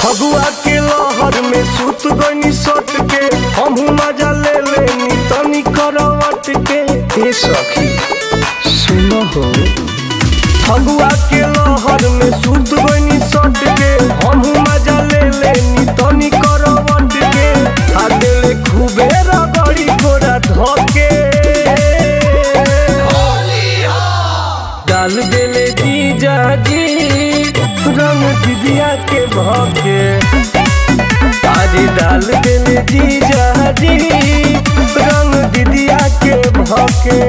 फगुआ के लहर में सुत गनी सट के हमहू मजा ले लेनी तनी करवट के। ए सखी सुनो हो, फगुआ के लहर में सुत गनी सट के हमहू मजा ले लेनी तनी करवट के। आ दिले खूबे रगड़ी गोरा धके डाल दिले जीजा जी रंग दिदिया के भके। अरे डाल दिले जीजा जी रंग दिदिया के भके।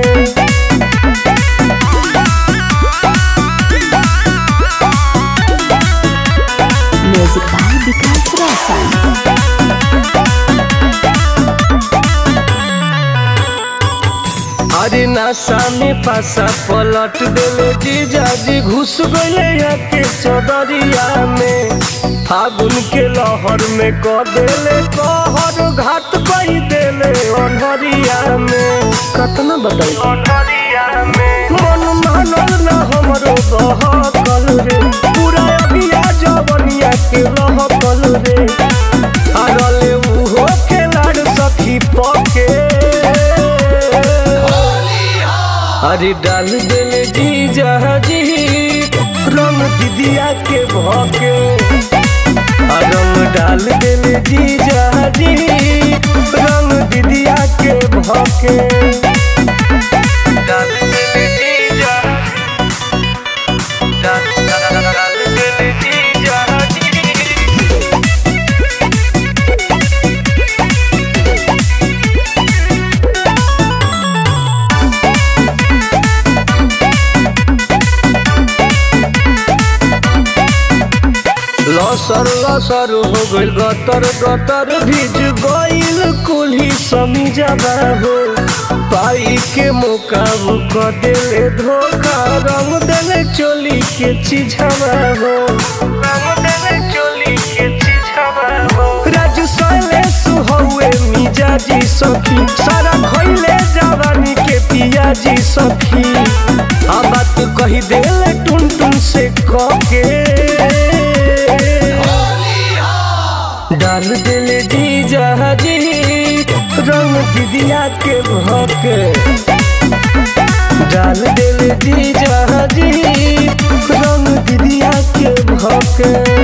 म्यूजिक बाय विकास रोशन। अरे नशा में पासा पलट दिले जीजा जी घुस गए के चदरिया में। फागुन के लहर में कर दिले कहर घाट पाई दिले अनहरिया में। कतना बताई अनहरिया में मन मानल ना हमरो बहकल रे। पूरा अगिया जवनिया के रहकल रे। अरले उहो के लाड़ सखी पके। अरे डाल दिले जीजा जी रंग दिदिया के भके। रंग डाल दिले जीजा जी रंग दिदिया के भके। डाल दिले जीजा डाल दिले जीजा जी। लसर लसर हो गइल गतर गतर भीज गइल कुल्ही समीजबा हो। पाई के मौका क दिले धोखा रंग दिले चोली के चिझबा हो। रंग दिले चोली के चिझबा हो। राजू सले सुहौए मिजाजी सखी सारा खइले जवानी के पियाजी सखी। आ बात कही दिले टुन टुन से कके। डाल दिले जीजा जी रंग दिदिया के भके। डाल दिले जीजा जी रंग दिदिया के भके।